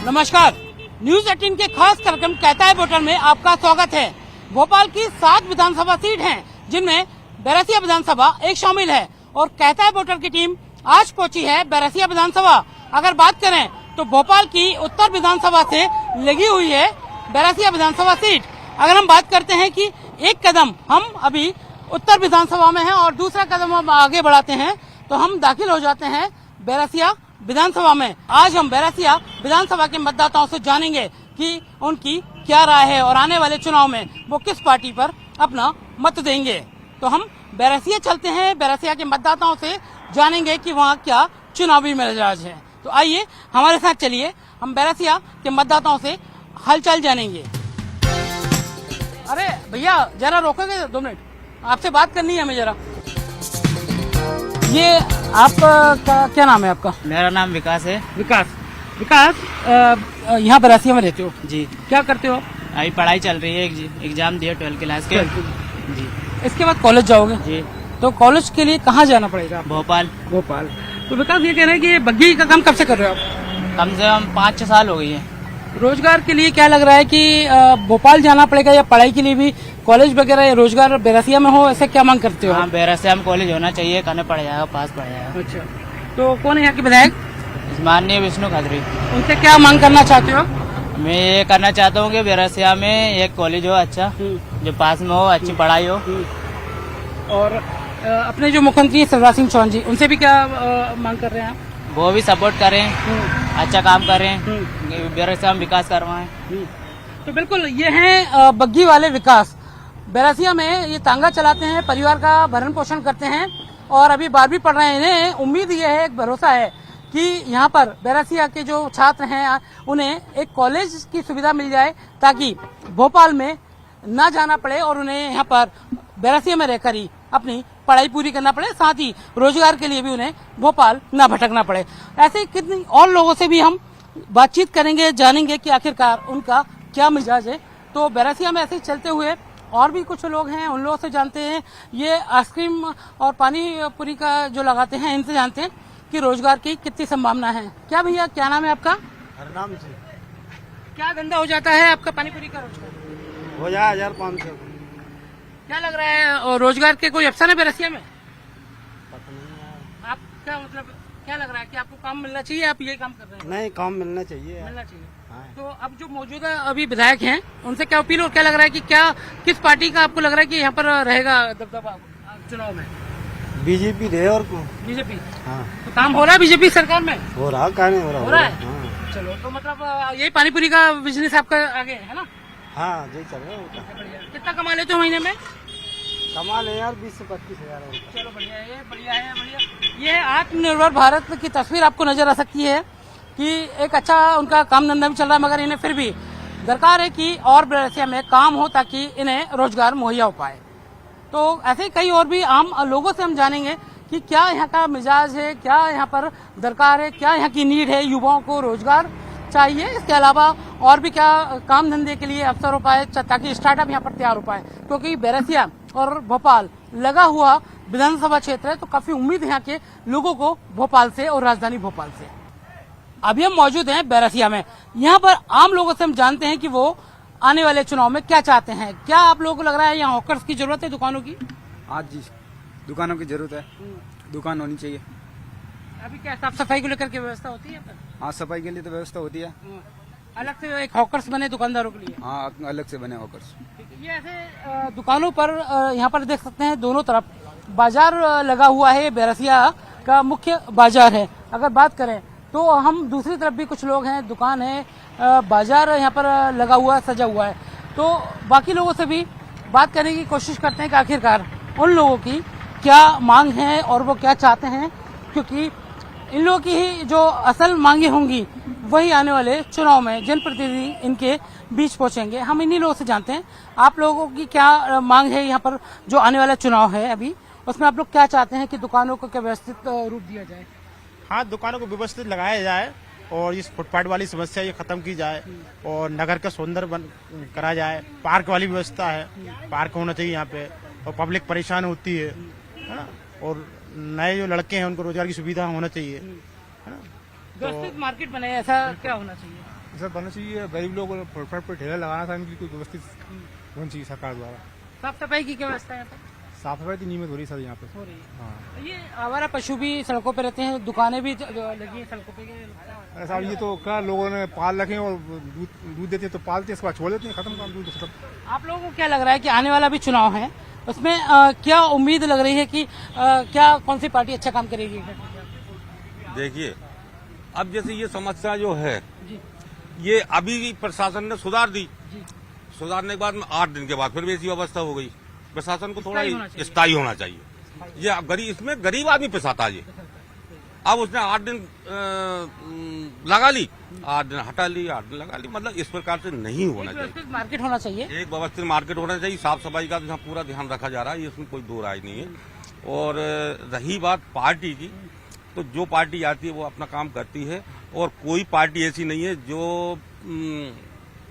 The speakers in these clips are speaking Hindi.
नमस्कार, न्यूज 18 के खास कार्यक्रम कहता है वोटर में आपका स्वागत है। भोपाल की 7 विधानसभा सीट हैं, जिनमें बैरसिया विधानसभा एक शामिल है और कहता है वोटर की टीम आज पहुंची है बैरसिया विधानसभा। अगर बात करें तो भोपाल की उत्तर विधानसभा से लगी हुई है बैरसिया विधानसभा सीट। अगर हम बात करते हैं कि एक कदम हम अभी उत्तर विधानसभा में हैं और दूसरा कदम हम आगे बढ़ाते हैं तो हम दाखिल हो जाते हैं बैरसिया विधानसभा में। आज हम बैरसिया विधानसभा के मतदाताओं से जानेंगे कि उनकी क्या राय है और आने वाले चुनाव में वो किस पार्टी पर अपना मत देंगे। तो हम बैरसिया चलते हैं, बैरसिया के मतदाताओं से जानेंगे कि वहाँ क्या चुनावी मिजाज है। तो आइए हमारे साथ चलिए, हम बैरसिया के मतदाताओं से हालचाल जानेंगे। अरे भैया जरा रोकोगे 2 मिनट, आपसे बात करनी है हमें जरा। ये आपका क्या नाम है आपका? मेरा नाम विकास है। विकास यहाँ बैरसिया में रहते हो जी। क्या करते हो? अभी पढ़ाई चल रही है, एग्जाम दिया 12 क्लास के। जी। इसके बाद कॉलेज जाओगे? जी। तो कॉलेज के लिए कहाँ जाना पड़ेगा? भोपाल। तो विकास ये कह रहे हैं कि बग्गी का काम कब से कर रहे हो आप? कम से कम 5-6 साल हो गई है। रोजगार के लिए क्या लग रहा है कि भोपाल जाना पड़ेगा या पढ़ाई के लिए भी कॉलेज वगैरह या रोजगार बैरसिया में हो, ऐसे क्या मांग करते हो? हाँ, बैरसिया में कॉलेज होना चाहिए, करने पड़ जाएगा, पास पड़ जाएगा। अच्छा, तो कौन है यहाँ के विधायक? माननीय विष्णु खत्री। उनसे क्या मांग करना चाहते हो? मैं ये करना चाहता हूँ कि बैरसिया में एक कॉलेज हो अच्छा, जो पास में हो, अच्छी पढ़ाई हो। और अपने जो मुख्यमंत्री शिवराज सिंह चौहान जी, उनसे भी क्या मांग कर रहे हैं आप? वो भी सपोर्ट करें, अच्छा काम करें, बैरसिया में विकास करवाएं। तो बिल्कुल ये हैं बग्गी वाले विकास। बैरसिया में ये तांगा चलाते हैं, परिवार का भरण पोषण करते हैं और अभी 12वीं पढ़ रहे हैं। इन्हें उम्मीद ये है, एक भरोसा है कि यहाँ पर बैरसिया के जो छात्र हैं उन्हें एक कॉलेज की सुविधा मिल जाए ताकि भोपाल में ना जाना पड़े और उन्हें यहाँ पर बैरसिया में रहकर ही अपनी पढ़ाई पूरी करना पड़े, साथ ही रोजगार के लिए भी उन्हें भोपाल ना भटकना पड़े। ऐसे कितनी और लोगों से भी हम बातचीत करेंगे, जानेंगे कि आखिरकार उनका क्या मिजाज है। तो बैरसिया में ऐसे ही चलते हुए और भी कुछ लोग हैं, उन लोगों से जानते हैं। ये आइसक्रीम और पानी पूरी का जो लगाते हैं, इनसे जानते हैं कि रोजगार की कितनी संभावना है। क्या भैया, क्या नाम है आपका? हरनाम जी। क्या धंधा हो जाता है आपका पानी पूरी का रोजगार? हो जाए 1500। क्या लग रहा है, और रोजगार के कोई अवसर है बैरसिया में? पता नहीं है। आपका मतलब क्या लग रहा है कि आपको काम मिलना चाहिए, आप ये काम कर रहे हैं? नहीं, काम मिलना चाहिए। मिलना चाहिए। हाँ। तो अब जो मौजूदा अभी विधायक हैं, उनसे क्या अपील और क्या लग रहा है कि क्या किस पार्टी का आपको लग रहा है कि यहाँ पर रहेगा दबदबा चुनाव में? बीजेपी रहे और कौन? बीजेपी। हाँ। तो काम हो रहा है बीजेपी सरकार में? हो रहा, क्या नहीं हो रहा? हो रहा है? हाँ। चलो, तो मतलब यही पानीपुरी का बिजनेस आपका आगे है ना? हाँ जी, चल रहा है। बढ़िया। कितना कमा लेते हो महीने में? कमा ले यार 20 से 25 हजार। चलो बढ़िया है, बढ़िया है, बढ़िया। ये आत्मनिर्भर भारत की तस्वीर आपको नजर आ सकती है कि एक अच्छा उनका काम धंधा भी चल रहा है, मगर इन्हें फिर भी दरकार है कि और बैरसिया में काम हो ताकि इन्हें रोजगार मुहैया हो पाए। तो ऐसे ही कई और भी आम लोगों से हम जानेंगे कि क्या यहाँ का मिजाज है, क्या यहाँ पर दरकार है, क्या यहाँ की नीड है। युवाओं को रोजगार चाहिए, इसके अलावा और भी क्या काम धंधे के लिए अवसर हो पाए ताकि स्टार्टअप यहाँ पर तैयार हो पाए। क्योंकि बैरसिया और भोपाल लगा हुआ विधानसभा क्षेत्र है, तो काफी उम्मीद है यहाँ के लोगों को भोपाल से और राजधानी भोपाल से। अभी हम मौजूद हैं बैरसिया में। यहाँ पर आम लोगों से हम जानते हैं कि वो आने वाले चुनाव में क्या चाहते हैं। क्या आप लोगों को लग रहा है यहाँ हॉकर्स की जरूरत है, दुकानों की? आज जी, दुकानों की जरूरत है, दुकान होनी चाहिए। अभी क्या साफ सफाई को लेकर के व्यवस्था होती है? हाँ, सफाई के लिए तो व्यवस्था होती है। अलग से एक हॉकर्स बने दुकानदारों के लिए? हाँ, अलग से बने होकर। ये ऐसे दुकानों पर यहाँ पर देख सकते हैं दोनों तरफ बाजार लगा हुआ है। बैरसिया का मुख्य बाजार है। अगर बात करें तो हम दूसरी तरफ भी कुछ लोग हैं, दुकान है, बाजार यहाँ पर लगा हुआ, सजा हुआ है। तो बाकी लोगों से भी बात करने की कोशिश करते हैं कि आखिरकार उन लोगों की क्या मांग है और वो क्या चाहते हैं, क्योंकि इन लोगों की ही जो असल मांगे होंगी वही आने वाले चुनाव में जनप्रतिनिधि इनके बीच पहुंचेंगे। हम इन्हीं लोगों से जानते हैं आप लोगों की क्या मांग है यहाँ पर जो आने वाला चुनाव है अभी, उसमें आप लोग क्या चाहते हैं कि दुकानों को क्या व्यवस्थित रूप दिया जाए? हाँ, दुकानों को व्यवस्थित लगाया जाए और इस फुटपाथ वाली समस्या ये खत्म की जाए और नगर का सौंदर्य करा जाए। पार्क वाली व्यवस्था है, पार्क होना चाहिए यहाँ पे, और पब्लिक परेशान होती है ना। और नए जो लड़के हैं उनको रोजगार की सुविधा होना चाहिए, है ना। व्यवस्थित मार्केट बने, ऐसा क्या होना चाहिए? सर बनना चाहिए, गरीब लोग फुटपाथ पर ठेला लगाना था, इनकी कोई व्यवस्थित होनी चाहिए सरकार द्वारा। साफ सफाई की क्या व्यवस्था है यहाँ पर? साफ सफाई तो नियमित हो रही है सर यहाँ पे। हो रही है। हाँ ये आवारा पशु भी सड़कों पे रहते हैं, दुकानें भी जो लगी हैं सड़कों पे। अरे साहब ये तो क्या लोगों ने पाल रखे हैं और दूध देते हैं तो पालते हैं, इसके बाद छोड़ देते हैं, खत्म काम दूध सब। आप लोगों को क्या लग रहा है कि आने वाला भी चुनाव है, उसमें क्या उम्मीद लग रही है कि क्या कौन सी पार्टी अच्छा काम करेगी? देखिए, अब जैसे ये समस्या जो है ये अभी प्रशासन ने सुधार दी, सुधारने के बाद में 8 दिन के बाद फिर वैसी अवस्था हो गई। प्रशासन को थोड़ा स्थायी होना चाहिए। ये गरीब, इसमें गरीब आदमी पिसाता है ये। अब उसने 8 दिन लगा ली, 8 दिन हटा ली, 8 दिन लगा ली, मतलब इस प्रकार से नहीं होना चाहिए। मार्केट होना चाहिए, एक व्यवस्थित मार्केट होना चाहिए। साफ सफाई का तो पूरा ध्यान रखा जा रहा है, इसमें कोई दो राय नहीं है। और रही बात पार्टी की, तो जो पार्टी आती है वो अपना काम करती है, और कोई पार्टी ऐसी नहीं है जो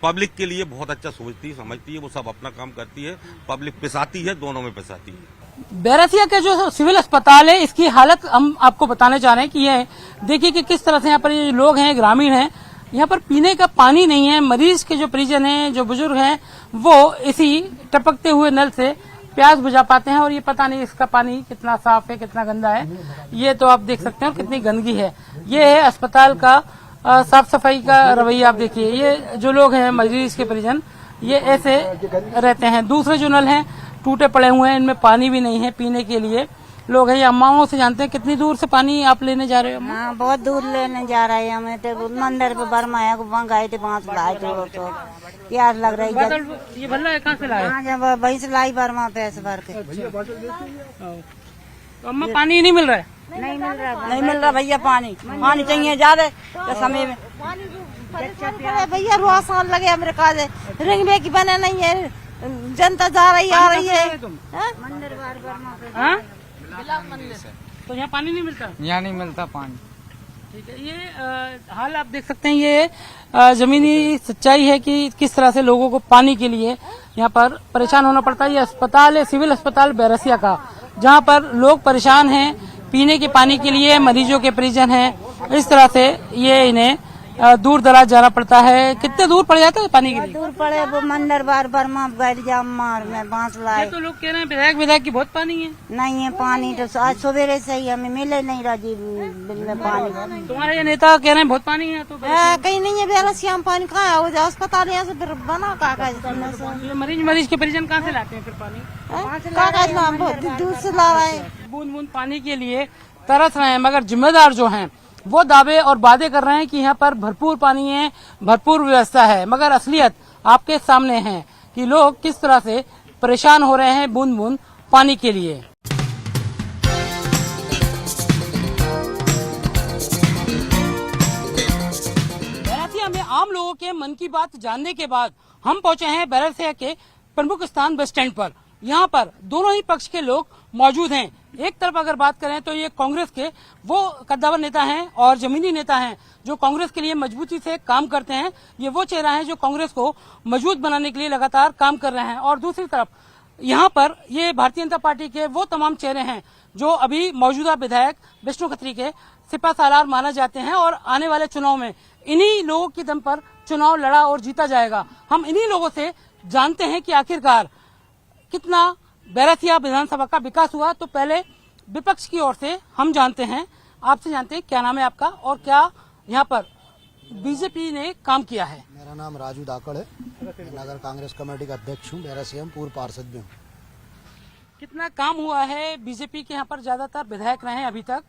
पब्लिक के लिए बहुत अच्छा सोचती समझती है। वो सब अपना काम करती है, पब्लिक पिसाती है, दोनों में पिसाती है। बैरसिया के जो सिविल अस्पताल है, इसकी हालत हम आपको बताने जा रहे हैं कि ये देखिए कि किस तरह से यहाँ पर ये लोग हैं, ग्रामीण हैं, यहाँ पर पीने का पानी नहीं है। मरीज के जो परिजन हैं, जो बुजुर्ग हैं, वो इसी टपकते हुए नल से प्यास बुझा पाते हैं, और ये पता नहीं इसका पानी कितना साफ है, कितना गंदा है। ये तो आप देख सकते हैं कितनी गंदगी है। ये है अस्पताल का साफ सफाई का रवैया। आप देखिए, ये जो लोग हैं मरीज के परिजन, ये ऐसे रहते हैं। दूसरे जो नल हैं टूटे पड़े हुए हैं, इनमें पानी भी नहीं है पीने के लिए। लोग हैं, ये अम्माओं से जानते हैं कितनी दूर से पानी आप लेने जा रहे हो? हाँ, बहुत दूर लेने जा रहे हैं हमें। तो मंदिर पे बर्मा है, वहाँ गए थे, 5 लाए तो प्यास लग रही है। ये भल्ला है, कहाँ से लाए? हाँ, जब वहीं से लाई बर्मा पैसे भर के। तो अम्मा पानी नहीं मिल रहा है? नहीं मिल रहा भैया, पानी चाहिए ज्यादा समय में। भैया रोज साल लगे हमारे काजे, रिंग में की बने नहीं है, जनता जा रही आ रही है। मंदिर हाँ? तो यहाँ पानी नहीं मिलता? यहाँ नहीं मिलता पानी। ठीक है, ये हाल आप देख सकते हैं। ये जमीनी सच्चाई है कि किस तरह से लोगों को पानी के लिए यहाँ पर परेशान होना पड़ता है। ये अस्पताल है सिविल अस्पताल बैरसिया का, जहाँ पर लोग परेशान हैं पीने के पानी के लिए। मरीजों के परिजन हैं, इस तरह से ये इन्हें दूर दराज जाना पड़ता है। कितने दूर पड़ जाता है पानी के लिए? दूर पड़े, वो मंदिर बार बर्मा बैठ जा मार में बांस लाए। तो लोग कह रहे हैं विधायक की बहुत पानी है। नहीं है पानी, तो आज सवेरे से ही हमें मिले नहीं राजी में पानी। तुम्हारे ये नेता कह रहे हैं बहुत पानी है, तो कहीं नहीं है बैरसिया में पानी। कहाँ है अस्पताल, यहाँ से फिर बना कागज। ये मरीज के परिजन कहाँ से लाते हैं फिर पानी? कागज बहुत दूर से ला रहे हैं। बूंद बूंद पानी के लिए तरस रहे हैं, मगर जिम्मेदार जो हैं वो दावे और वादे कर रहे हैं कि यहाँ पर भरपूर पानी है, भरपूर व्यवस्था है। मगर असलियत आपके सामने है कि लोग किस तरह से परेशान हो रहे हैं बूंद बूंद पानी के लिए। बैरसिया में आम लोगों के मन की बात जानने के बाद हम पहुंचे हैं बैरसिया के प्रमुख स्थान बस स्टैंड पर। यहाँ पर दोनों ही पक्ष के लोग मौजूद हैं। एक तरफ अगर बात करें तो ये कांग्रेस के वो कद्दावर नेता हैं और जमीनी नेता हैं जो कांग्रेस के लिए मजबूती से काम करते हैं। ये वो चेहरा है जो कांग्रेस को मजबूत बनाने के लिए लगातार काम कर रहे हैं। और दूसरी तरफ यहाँ पर ये भारतीय जनता पार्टी के वो तमाम चेहरे हैं जो अभी मौजूदा विधायक विष्णु खत्री के सिपा सालार माना जाते हैं, और आने वाले चुनाव में इन्हीं लोगों के दम पर चुनाव लड़ा और जीता जाएगा। हम इन्हीं लोगों से जानते हैं कि आखिरकार कितना बैरसिया विधानसभा का विकास हुआ। तो पहले विपक्ष की ओर से हम जानते हैं, आपसे जानते हैं क्या नाम है आपका और क्या यहाँ पर बीजेपी ने काम किया है? मेरा नाम राजू धाकड़ है, मैं नगर कांग्रेस कमेटी का अध्यक्ष हूँ, बैरसिया में पूर्व पार्षद भी हूँ। कितना काम हुआ है? बीजेपी के यहाँ पर ज्यादातर विधायक रहे हैं अभी तक,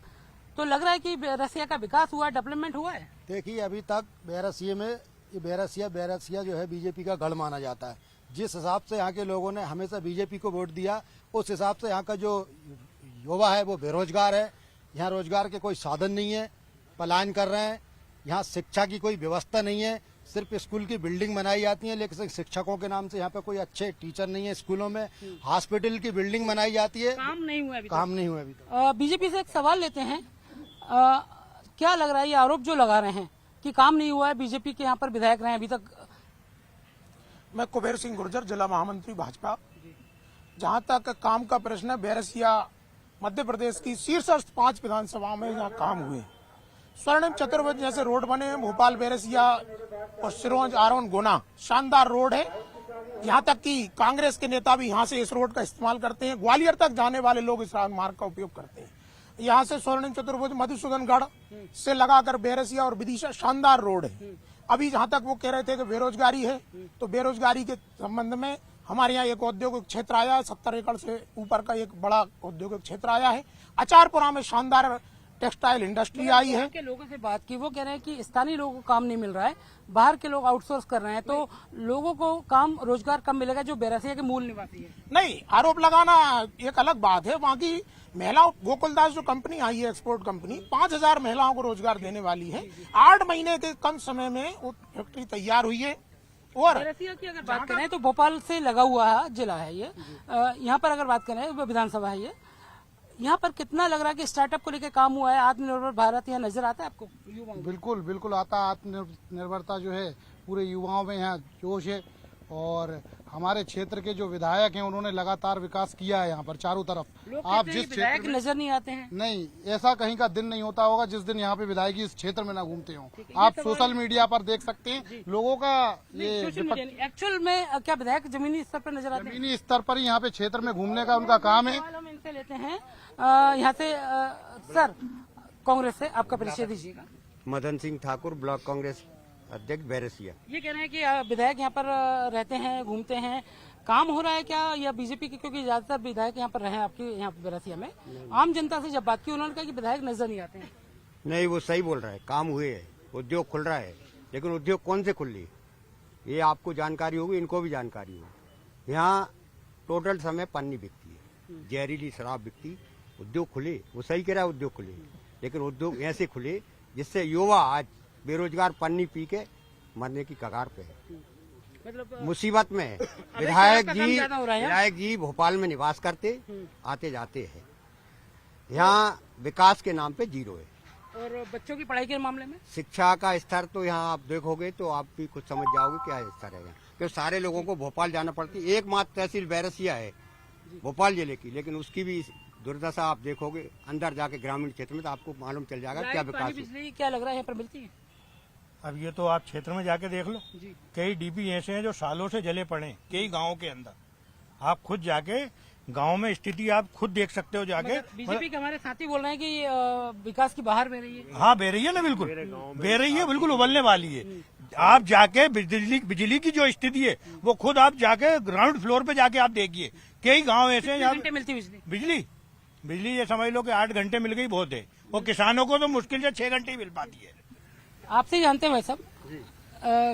तो लग रहा है कि बैरसिया का विकास हुआ है, डेवलपमेंट हुआ है? देखिए, अभी तक बैरसिया में ये बैरसिया जो है बीजेपी का गढ़ माना जाता है। जिस हिसाब से यहाँ के लोगों ने हमेशा बीजेपी को वोट दिया, उस हिसाब से यहाँ का जो युवा है वो बेरोजगार है। यहाँ रोजगार के कोई साधन नहीं है, पलायन कर रहे हैं। यहाँ शिक्षा की कोई व्यवस्था नहीं है, सिर्फ स्कूल की बिल्डिंग बनाई जाती है, लेकिन शिक्षकों के नाम से यहाँ पे कोई अच्छे टीचर नहीं है स्कूलों में। हॉस्पिटल की बिल्डिंग बनाई जाती है, काम नहीं हुआ अभी तक। बीजेपी से एक सवाल लेते हैं, क्या लग रहा है ये आरोप जो लगा रहे हैं कि काम नहीं हुआ है, बीजेपी के यहाँ पर विधायक रहे हैं अभी तक? मैं कुबेर सिंह गुर्जर, जिला महामंत्री भाजपा। जहां तक काम का प्रश्न है, बैरसिया मध्य प्रदेश की शीर्षस्थ 5 विधानसभाओं में यहाँ काम हुए। स्वर्णिम चतुर्भुज जैसे रोड बने हैं, भोपाल बैरसिया और सिरोंज आरोन गुना शानदार रोड है। यहाँ तक कि कांग्रेस के नेता भी यहाँ से इस रोड का इस्तेमाल करते हैं। ग्वालियर तक जाने वाले लोग इस मार्ग का उपयोग करते हैं। यहाँ से स्वर्णिम चतुर्भुज मधुसूदनगढ़ से लगाकर बैरसिया और विदिशा शानदार रोड है। अभी जहाँ तक वो कह रहे थे कि बेरोजगारी है, तो बेरोजगारी के संबंध में हमारे यहाँ एक औद्योगिक क्षेत्र आया है। 70 एकड़ से ऊपर का एक बड़ा औद्योगिक क्षेत्र आया है। अचारपुरा में शानदार टेक्सटाइल इंडस्ट्री आई है। के लोगों से बात की, वो कह रहे हैं कि स्थानीय लोगों को काम नहीं मिल रहा है, बाहर के लोग आउटसोर्स कर रहे हैं, तो लोगों को काम रोजगार कम मिलेगा जो बैरसिया के मूल निवासी है। नहीं, आरोप लगाना एक अलग बात है। वहाँ की महिलाओं, गोकुलदास जो कंपनी आई है, एक्सपोर्ट कंपनी, 5000 महिलाओं को रोजगार देने वाली है। 8 महीने के कम समय में वो फैक्ट्री तैयार हुई है। और बैरसिया की अगर बात करें तो भोपाल से लगा हुआ जिला है ये। यहाँ पर अगर बात करें विधानसभा है ये, यहाँ पर कितना लग रहा है कि स्टार्टअप को लेकर काम हुआ है? आत्मनिर्भर भारत यहाँ नजर आता है आपको युवाओं में? बिल्कुल बिल्कुल आता है। आत्मनिर्भरता जो है पूरे युवाओं में यहाँ जोश है। और हमारे क्षेत्र के जो विधायक हैं उन्होंने लगातार विकास किया है यहाँ पर चारों तरफ। आप जिस विधायक नजर नहीं आते हैं? नहीं, ऐसा कहीं का दिन नहीं होता होगा जिस दिन यहाँ पे विधायकी इस क्षेत्र में ना घूमते हो। आप सोशल मीडिया पर देख सकते हैं लोगों का ये एक्चुअल में क्या विधायक जमीनी स्तर पर नजर आते हैं? जमीनी स्तर पर ही यहाँ पे क्षेत्र में घूमने का उनका काम है। हम इनसे लेते हैं यहाँ से। सर, कांग्रेस से आपका परिचय दीजिएगा। मदन सिंह ठाकुर, ब्लॉक कांग्रेस अध्यक्ष बैरसिया। ये कह रहे हैं कि विधायक यहाँ पर रहते हैं, घूमते हैं, काम हो रहा है क्या या बीजेपी के? क्योंकि ज्यादातर विधायक यहाँ पर रहे आपके यहाँ बैरसिया में। आम जनता से जब बात की उन्होंने कहा कि विधायक नजर नहीं आते हैं। नहीं, वो सही बोल रहा है, काम हुए है, उद्योग खुल रहा है, लेकिन उद्योग कौन से खुल रही है ये आपको जानकारी होगी, इनको भी जानकारी होगी। यहाँ टोटल समय पन्नी बिकती है, जहरीली शराब बिकती। उद्योग खुले, वो सही कह रहा है, उद्योग खुले, लेकिन उद्योग ऐसे खुले जिससे युवा आज बेरोजगार पन्नी पी के मरने की कगार पे है, मतलब मुसीबत में है। विधायक जी भोपाल में निवास करते, आते जाते हैं। यहाँ विकास के नाम पे जीरो है। और बच्चों की पढ़ाई के मामले में शिक्षा का स्तर तो यहाँ आप देखोगे तो आप भी कुछ समझ जाओगे क्या स्तर है यहाँ, क्योंकि सारे लोगों को भोपाल जाना पड़ती है। एकमात्र तहसील बैरसिया है भोपाल जिले की, लेकिन उसकी भी दुर्दशा आप देखोगे अंदर जाके ग्रामीण क्षेत्र में तो आपको मालूम चल जाएगा क्या विकास है। बिजली क्या लग रहा है यहाँ पर मिलती है? अब ये तो आप क्षेत्र में जाके देख लो, कई डीपी ऐसे हैं जो सालों से जले पड़े हैं कई गांवों के अंदर। आप खुद जाके गांव में स्थिति आप खुद देख सकते हो जाके। बीजेपी के हमारे साथी बोल रहे हैं कि विकास की बाहर बह रही है। हाँ, बह रही है ना, बिल्कुल बह रही है, बिल्कुल उबलने वाली है। आप जाके बिजली की जो स्थिति है वो खुद आप जाके ग्राउंड फ्लोर पे जाके आप देखिए। कई गाँव ऐसे हैं घंटे मिलती बिजली ये समझ लो कि 8 घंटे मिल गई बहुत है, और किसानों को तो मुश्किल से 6 घंटे ही मिल पाती है। आपसे जानते हैं भाई साहब,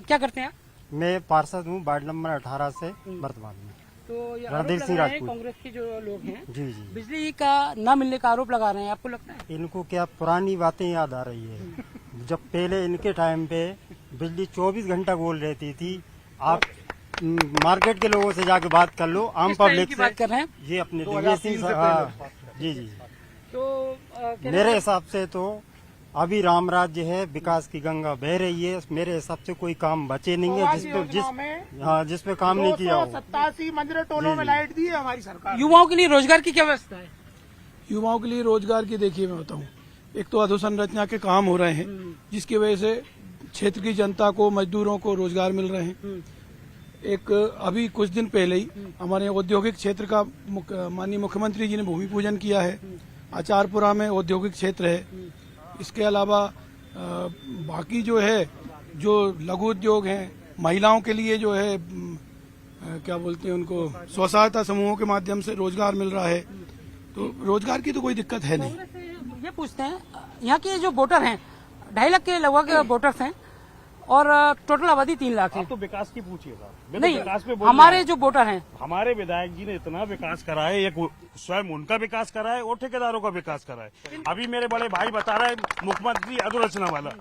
क्या करते हैं आप? मैं पार्षद हूँ वार्ड नंबर 18 से वर्तमान में। तो ये रणधीर सिंह राजपूत, कांग्रेस के जो लोग हैं जी, बिजली का न मिलने का आरोप लगा रहे हैं, आपको लगता है? इनको क्या पुरानी बातें याद आ रही है। जब पहले इनके टाइम पे बिजली 24 घंटा गोल रहती थी। आप मार्केट के लोगों से जाके बात कर लो, आम पब्लिक से। बात कर रहे हैं ये अपने जी। तो मेरे हिसाब से तो अभी राम राज्य है, विकास की गंगा बह रही है। मेरे हिसाब से कोई काम बचे नहीं है जिसपे काम नहीं किया हो। 87 मंदिर टोलों में लाइट दी है हमारी सरकार। युवाओं के लिए रोजगार की क्या व्यवस्था है? युवाओं के लिए रोजगार की देखिए मैं बताऊं, एक तो अधोसंरचना के काम हो रहे हैं जिसकी वजह से क्षेत्र की जनता को, मजदूरों को रोजगार मिल रहे हैं। एक अभी कुछ दिन पहले ही हमारे औद्योगिक क्षेत्र का माननीय मुख्यमंत्री जी ने भूमि पूजन किया है। आचारपुरा में औद्योगिक क्षेत्र है। इसके अलावा बाकी जो है, जो लघु उद्योग हैं, महिलाओं के लिए जो है क्या बोलते हैं उनको, स्व सहायता समूहों के माध्यम से रोजगार मिल रहा है। तो रोजगार की तो कोई दिक्कत है नहीं। ये पूछते हैं, यहाँ के जो वोटर हैं 2.5 लाख के लगभग वोटर्स हैं और टोटल आबादी 3 लाख है। तो विकास की पूछिएगा, नहीं, हमारे जो वोटर हैं, हमारे विधायक जी ने इतना विकास करा है, एक स्वयं उनका विकास करा है और ठेकेदारों का विकास करा है। अभी मेरे बड़े भाई बता रहे हैं मुख्यमंत्री अधोरचना वाला,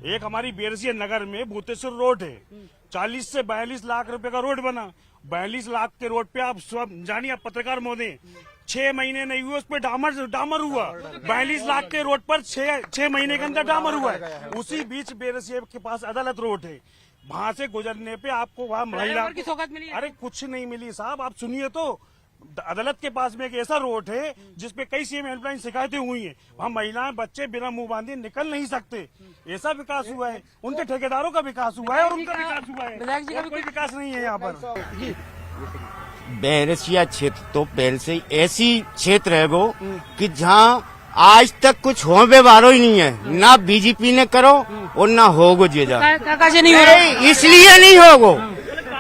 एक हमारी बैरसिया नगर में भूतेश्वर रोड है, 40 से 42 लाख रुपए का रोड बना। 42 लाख के रोड पे आप सब जानिए, आप पत्रकार महोदय, 6 महीने नहीं हुए उस पर डामर हुआ। 42 लाख के रोड पर 6 महीने के अंदर डामर हुआ है। उसी बीच बैरसिया के पास अदालत रोड है, वहां से गुजरने पे आपको वहाँ महिला की सौगात मिली है? अरे कुछ नहीं मिली साहब, आप सुनिए तो अदालत के पास में एक ऐसा रोड है जिसपे कई सीएम हेल्पलाइन शिकायतें हुई हैं। वहाँ महिलाएं बच्चे बिना मुंह बांधे निकल नहीं सकते। ऐसा विकास हुआ है, उनके ठेकेदारों का विकास हुआ है और उनका विकास हुआ है। विधायक जी का भी कोई विकास नहीं है यहाँ पर। बहरसिया क्षेत्र तो पहले से ही ऐसी क्षेत्र है वो कि जहाँ आज तक कुछ हो व्यवहारो ही नहीं है, ना बीजेपी ने करो और ना होगो जेजा। नहीं हो रहा इसलिए नहीं होगो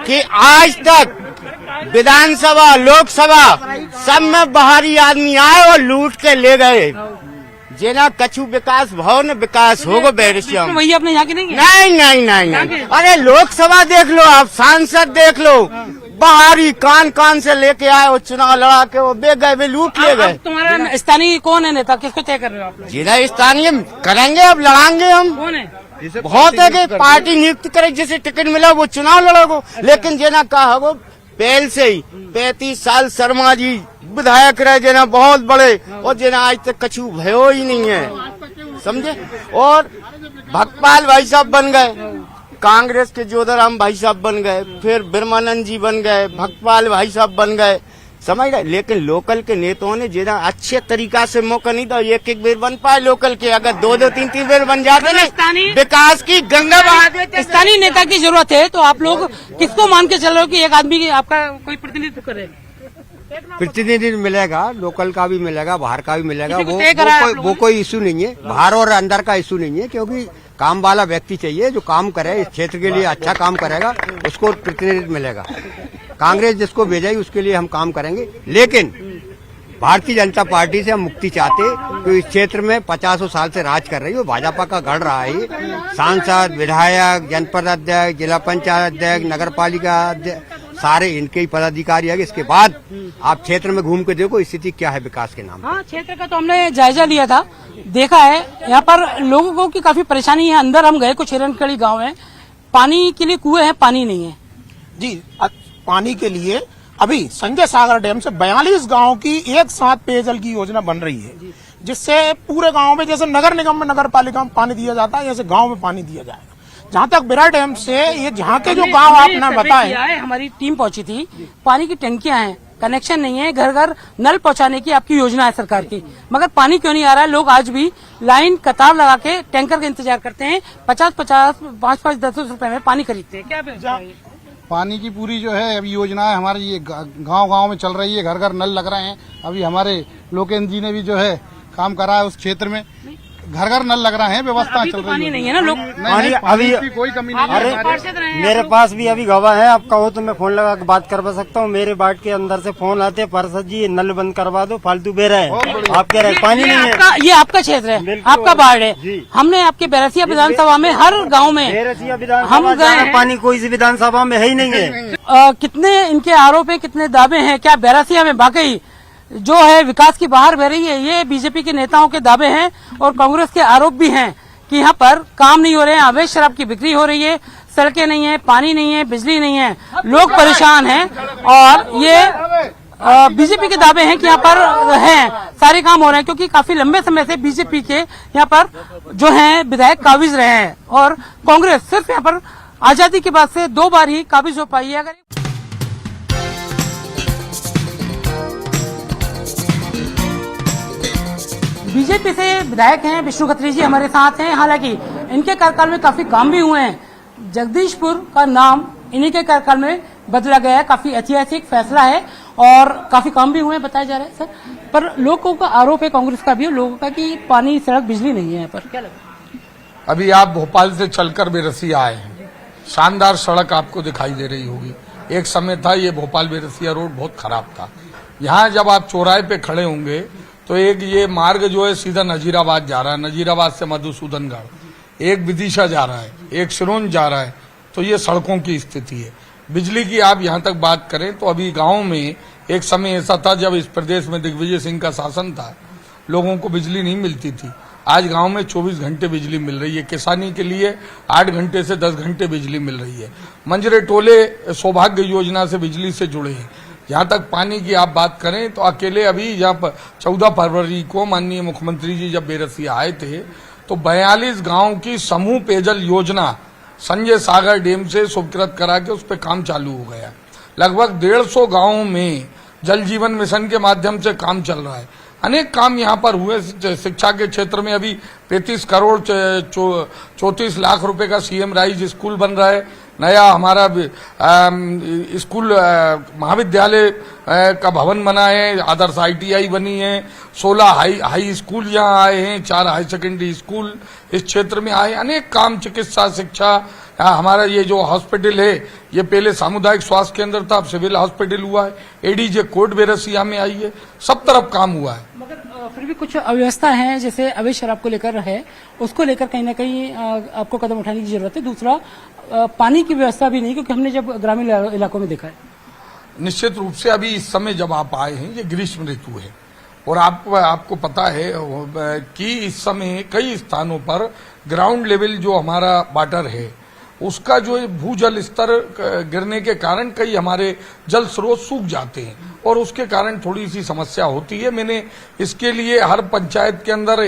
कि आज तक विधानसभा लोकसभा सब में बाहरी आदमी आए और लूट के ले गए। जेना कछु विकास भाव न विकास होगा बहरसिया में। वही अपने यहाँ की नहीं है? नहीं। अरे लोकसभा देख लो, आप सांसद देख लो, बाहरी कान कान से लेके आए और चुनाव लड़ा के वो बे गए, वे लूट ले गए। तुम्हारा स्थानीय कौन है नेता, किसको तय कर रहे हो आप लोग? जिला स्थानीय करेंगे, अब लड़ाएंगे हम। कौन है? बहुत है कि पार्टी नियुक्त करे, जिसे टिकट मिला वो चुनाव लड़ोगो। लेकिन जेना कहा वो पहले से ही 35 साल शर्मा जी विधायक रहे, जेना बहुत बड़े, और जेना आज तक कछु भयो ही नहीं है, समझे। और भक्तपाल भाई साहब बन गए, कांग्रेस के जोधाराम भाई साहब बन गए, फिर बिरमानंद जी बन गए, भक्तपाल भाई साहब बन गए, समझ रहे। लेकिन लोकल के नेताओं ने जेना अच्छे तरीका से मौका नहीं था, एक बेर बन पाए लोकल के। अगर 2-2, 3-3 बेर बन जाते ना, विकास की गंगा बहा देते। स्थानीय नेता की जरूरत है, तो आप लोग किसको मान के चल रहे हो कि एक आदमी आपका कोई प्रतिनिधित्व करे? प्रतिनिधि मिलेगा, लोकल का भी मिलेगा, बाहर का भी मिलेगा। किसी को तय करा है आप लोगों वो कोई इशू नहीं है, बाहर और अंदर का इशू नहीं है, क्योंकि काम वाला व्यक्ति चाहिए जो काम करे, इस क्षेत्र के लिए अच्छा काम करेगा, उसको प्रतिनिधित्व मिलेगा। कांग्रेस जिसको भेजेगी उसके लिए हम काम करेंगे। लेकिन भारतीय जनता पार्टी से हम मुक्ति चाहते, तो इस क्षेत्र में 50 साल से राज कर रही है, भाजपा का गढ़ रहा है। सांसद, विधायक, जनपद अध्यक्ष, जिला पंचायत अध्यक्ष, नगर पालिका अध्यक्ष, सारे इनके ही पदाधिकारी है। इसके बाद आप क्षेत्र में घूम के देखो स्थिति क्या है विकास के नाम। हाँ, क्षेत्र का तो हमने जायजा लिया था, देखा है यहाँ पर लोगों को की काफी परेशानी है। अंदर हम गए, कुछ हिरणकड़ी गाँव है, पानी के लिए कुएं हैं, पानी नहीं है जी। पानी के लिए अभी संजय सागर डैम से 42 गांव की एक साथ पेयजल की योजना बन रही है, जिससे पूरे गांव में, जैसे नगर निगम में, नगर पालिका में पानी दिया जाता है, जैसे गांव में पानी दिया जाएगा। जहां तक बिरा डैम से ये जहां के जो गांव आपने बताए, हमारी टीम पहुंची थी, पानी की टंकियां हैं, कनेक्शन नहीं है, घर घर नल पहुंचाने की आपकी योजना है सरकार की, मगर पानी क्यों नहीं आ रहा है? लोग आज भी लाइन कतार लगा के टैंकर का इंतजार करते हैं, 50-50, 5-5, 10 रुपए में पानी खरीदते हैं। क्या पानी की पूरी जो है अभी योजना है हमारी, ये गांव-गांव में चल रही है, घर घर नल लग रहे हैं। अभी हमारे लोकेन्द्र जी ने भी जो है काम करा है उस क्षेत्र में, घर घर नल लग रहे हैं, व्यवस्था चल रही है। पानी नहीं है ना, लोग नहीं, अभी कोई कमी नहीं है। मेरे पास भी अभी गवाह है, आप कहो तो मैं फोन लगा के बात करवा सकता हूँ। मेरे वार्ड के अंदर से फोन आते हैं, पार्षद जी नल बंद करवा दो, फालतू बह रहे हैं। आप कह रहे हैं पानी नहीं है। ये आपका क्षेत्र है, आपका वार्ड है। हमने आपके बैरसिया विधानसभा में हर गाँव में हम गए, पानी कोई सी विधानसभा में है ही नहीं है। कितने इनके आरोप है, कितने दावे हैं? क्या बैरसिया में वाकई जो है विकास की बहार बह रही है? ये बीजेपी के नेताओं के दावे हैं और कांग्रेस के आरोप भी हैं कि यहाँ पर काम नहीं हो रहे हैं, अवैध शराब की बिक्री हो रही है, सड़कें नहीं है, पानी नहीं है, बिजली नहीं है, लोग परेशान हैं। और ये बीजेपी के दावे हैं कि यहाँ पर हैं सारे काम हो रहे हैं, क्योंकि काफी लंबे समय से बीजेपी के यहाँ पर जो हैं विधायक काबिज रहे हैं और कांग्रेस सिर्फ यहाँ पर आजादी के बाद से 2 बार ही काबिज हो पाई है। अगर बीजेपी से विधायक हैं विष्णु खत्री जी हमारे साथ हैं, हालांकि इनके कार्यकाल में काफी काम भी हुए हैं। जगदीशपुर का नाम इन्हीं के कार्यकाल में बदला गया है, काफी ऐतिहासिक फैसला है और काफी काम भी हुए हैं बताए जा रहे हैं सर। पर लोगों का आरोप है, कांग्रेस का भी और लोगों का, कि पानी, सड़क, बिजली नहीं है यहाँ पर। क्या लगता है? अभी आप भोपाल से चलकर बेरसिया आए हैं, शानदार सड़क आपको दिखाई दे रही होगी। एक समय था ये भोपाल बेरसिया रोड बहुत खराब था। यहाँ जब आप चौराहे पे खड़े होंगे तो एक ये मार्ग जो है सीधा नजीराबाद जा रहा है, नजीराबाद से मधुसूदनगढ़, एक विदिशा जा रहा है, एक सिरोंज जा रहा है। तो ये सड़कों की स्थिति है। बिजली की आप यहाँ तक बात करें तो अभी गांव में एक समय ऐसा था जब इस प्रदेश में दिग्विजय सिंह का शासन था, लोगों को बिजली नहीं मिलती थी। आज गांव में 24 घंटे बिजली मिल रही है। किसानी के लिए 8 घंटे से 10 घंटे बिजली मिल रही है। मंजरे टोले सौभाग्य योजना से बिजली से जुड़े हैं। यहाँ तक पानी की आप बात करें तो अकेले अभी यहाँ पर 14 फरवरी को माननीय मुख्यमंत्री जी जब बेरसिया आए थे तो 42 गांव की समूह पेयजल योजना संजय सागर डैम से स्वीकृत करा के उस पर काम चालू हो गया। लगभग 150 गांवों में जल जीवन मिशन के माध्यम से काम चल रहा है। अनेक काम यहाँ पर हुए। शिक्षा के क्षेत्र में अभी 35 करोड़ 34 लाख रुपए का सीएम राइज स्कूल बन रहा है। नया हमारा स्कूल महाविद्यालय का भवन बना है, आदर्श ITI बनी है, 16 हाई स्कूल यहाँ आए हैं, 4 हाई सेकेंडरी स्कूल इस क्षेत्र में आए। अनेक काम, चिकित्सा, शिक्षा, हमारा ये जो हॉस्पिटल है ये पहले सामुदायिक स्वास्थ्य केंद्र था, अब सिविल हॉस्पिटल हुआ है। ADJ कोर्ट बेरसिया में आई है। सब तरफ काम हुआ है। मगर फिर भी कुछ अव्यवस्था है, जैसे अवैध शराब को लेकर है, उसको लेकर कहीं ना कहीं आपको कदम उठाने की जरूरत है। दूसरा, पानी की व्यवस्था भी नहीं, क्योंकि हमने जब ग्रामीण इलाकों में देखा है। निश्चित रूप से अभी इस समय जब आप आए हैं ये ग्रीष्म ऋतु है और आपको पता है कि इस समय कई स्थानों पर ग्राउंड लेवल जो हमारा वाटर है उसका जो भूजल स्तर गिरने के कारण कई हमारे जल स्रोत सूख जाते हैं और उसके कारण थोड़ी सी समस्या होती है। मैंने इसके लिए हर पंचायत के अंदर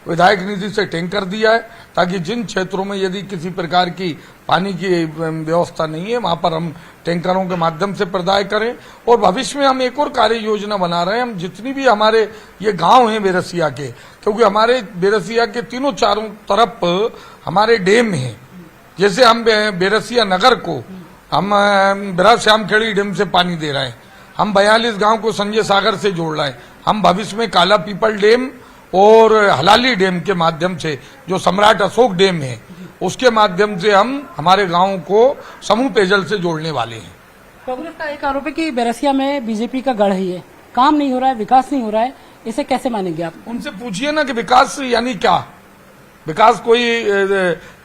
विधायक निधि से टैंकर दिया है ताकि जिन क्षेत्रों में यदि किसी प्रकार की पानी की व्यवस्था नहीं है वहां पर हम टैंकरों के माध्यम से प्रदाय करें। और भविष्य में हम एक और कार्य योजना बना रहे हैं। हम जितनी भी हमारे ये गांव हैं बेरसिया के, क्योंकि हमारे बेरसिया के तीनों चारों तरफ हमारे डैम हैं। जैसे हम बेरसिया नगर को हम बिरा श्यामखेड़ी डैम से पानी दे रहे हैं, हम 42 गांव को संजय सागर से जोड़ रहे हैं। हम भविष्य में काला पीपल डैम और हलाली डैम के माध्यम से, जो सम्राट अशोक डैम है, उसके माध्यम से हम हमारे गांवों को समूह पेयजल से जोड़ने वाले हैं। कांग्रेस का एक आरोप है कि बेरसिया में बीजेपी का गढ़ ही है, काम नहीं हो रहा है, विकास नहीं हो रहा है, इसे कैसे मानेंगे आप? उनसे पूछिए ना कि विकास यानी क्या, विकास कोई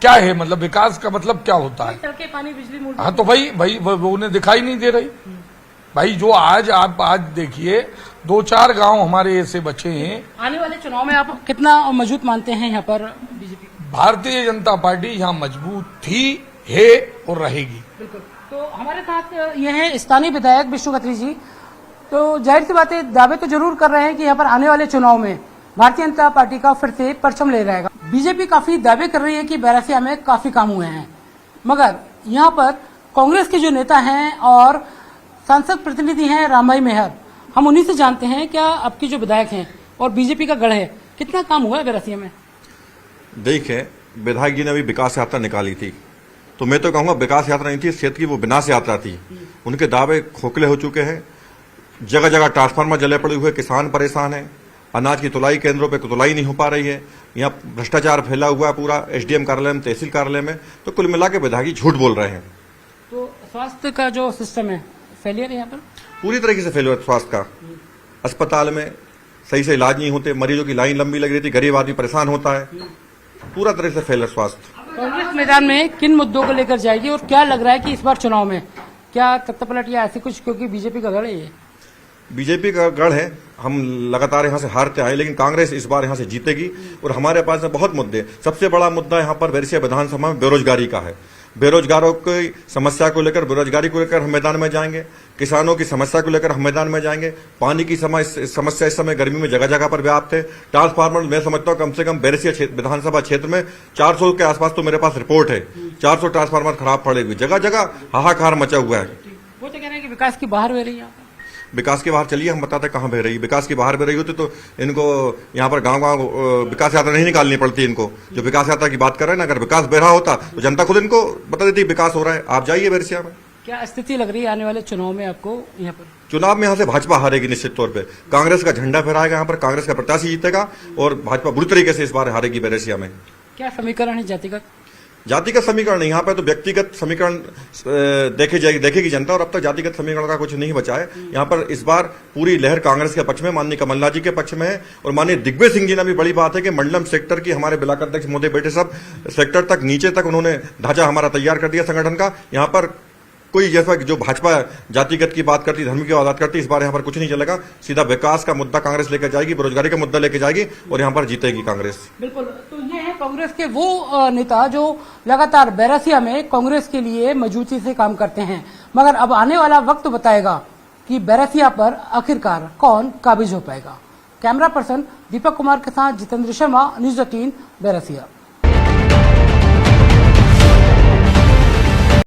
क्या है, मतलब विकास का मतलब क्या होता है? सड़कें, पानी, बिजली, हाँ तो भाई वो उन्हें दिखाई नहीं दे रही भाई। जो आज देखिए 2-4 गांव हमारे ऐसे बचे हैं। आने वाले चुनाव में आप कितना मजबूत मानते हैं यहाँ पर बीजेपी? भारतीय जनता पार्टी यहाँ मजबूत थी, है और रहेगी। बिल्कुल। तो हमारे साथ ये है स्थानीय विधायक विष्णु खत्री जी। तो जाहिर सी बात है, दावे तो जरूर कर रहे हैं कि यहाँ पर आने वाले चुनाव में भारतीय जनता पार्टी का फिर से परचम ले रहेगा। बीजेपी काफी दावे कर रही है कि बेरसिया में काफी काम हुए हैं, मगर यहाँ पर कांग्रेस के जो नेता हैं और सांसद प्रतिनिधि हैं रामभाई मेहर, हम उन्हीं से जानते हैं क्या आपके जो विधायक हैं और बीजेपी का गढ़ है, कितना काम हुआ है बेरसिया में? देखिए, विधायक जी ने अभी विकास यात्रा निकाली थी, तो मैं तो कहूंगा विकास यात्रा नहीं थी, इस क्षेत्र की वो विनाश यात्रा थी। उनके दावे खोखले हो चुके हैं। जगह जगह ट्रांसफार्मर जले पड़े हुए, किसान परेशान है, अनाज की तुलाई केंद्रों पे तुलाई नहीं हो पा रही है, यहाँ भ्रष्टाचार फैला हुआ है पूरा SDM कार्यालय में, तहसील कार्यालय में। तो कुल मिला के विधायक झूठ बोल रहे हैं। तो स्वास्थ्य का जो सिस्टम है फेलियर है यहाँ पर, पूरी तरीके से फेलियर है स्वास्थ्य का। अस्पताल में सही से इलाज नहीं होते, मरीजों की लाइन लंबी लग रही थी, गरीब आदमी परेशान होता है, पूरा तरह से फेलियर स्वास्थ्य। कांग्रेस मैदान में किन मुद्दों को लेकर जाएगी और क्या लग रहा है कि इस बार चुनाव में क्या तख्तापलट या ऐसे कुछ, क्योंकि बीजेपी का गढ़ है ये? बीजेपी का गढ़ है, हम लगातार यहाँ से हारते आए, लेकिन कांग्रेस इस बार यहाँ से जीतेगी। और हमारे पास बहुत मुद्दे, सबसे बड़ा मुद्दा यहाँ पर बेरसिया विधानसभा में बेरोजगारी का है। बेरोजगारों की समस्या को लेकर, बेरोजगारी को लेकर हम मैदान में जाएंगे, किसानों की समस्या को लेकर हम मैदान में जाएंगे। पानी की समस्या इस समय गर्मी में जगह जगह पर व्याप्त है। ट्रांसफार्मर मैं समझता हूँ कम से कम बेरसिया विधानसभा क्षेत्र में 400 के आसपास तो मेरे पास रिपोर्ट है, 400 ट्रांसफार्मर खराब पड़े हुए, जगह जगह हाहाकार मचा हुआ है। वो तो कह रहे हैं कि विकास की बाहर बह रही है। विकास के बाहर चलिए, हम बताते कहाँ बह रही। विकास की बाहर बह रही होती तो इनको यहाँ पर गांव गांव विकास यात्रा नहीं निकालनी पड़ती इनको। जो विकास यात्रा की बात कर रहे हैं ना, अगर विकास बह रहा होता तो जनता खुद इनको बता देती विकास हो रहा है। आप जाइए बेरसिया में। क्या स्थिति लग रही है आने वाले चुनाव में आपको यहाँ पर? चुनाव में यहाँ से भाजपा हारेगी निश्चित तौर पे। कांग्रेस का झंडा फहराएगा यहाँ पर, कांग्रेस का प्रत्याशी जीतेगा और भाजपा बुरी तरीके से इस बार हारेगी बेरसिया में। क्या समीकरण है जातिगत? जातिगत समीकरण नहीं, यहाँ पे तो व्यक्तिगत समीकरण देखेगी जनता, और अब तक जातिगत समीकरण का कुछ नहीं बचा है। यहाँ पर इस बार पूरी लहर कांग्रेस के पक्ष में, माननीय कमलनाथ जी के पक्ष में है। और माननीय दिग्विजय सिंह जी ने भी बड़ी बात है कि मंडलम सेक्टर की हमारे ब्लॉक अध्यक्ष मोदी बेटे सब सेक्टर तक, नीचे तक उन्होंने ढांचा हमारा तैयार कर दिया संगठन का। यहाँ पर कोई जैसा जो भाजपा जातिगत की बात करती, धर्म की बात करती, इस बार यहाँ पर कुछ नहीं चलेगा। सीधा विकास का मुद्दा कांग्रेस लेकर जाएगी, बेरोजगारी का मुद्दा लेकर जाएगी और यहाँ पर जीतेगी कांग्रेस। बिल्कुल। तो ये है कांग्रेस के वो नेता जो लगातार बेरसिया में कांग्रेस के लिए मजबूती से काम करते हैं, मगर अब आने वाला वक्त बताएगा कि बेरसिया पर आखिरकार कौन काबिज हो पाएगा। कैमरा पर्सन दीपक कुमार के साथ जितेंद्र शर्मा, न्यूज़ 18 बेरसिया।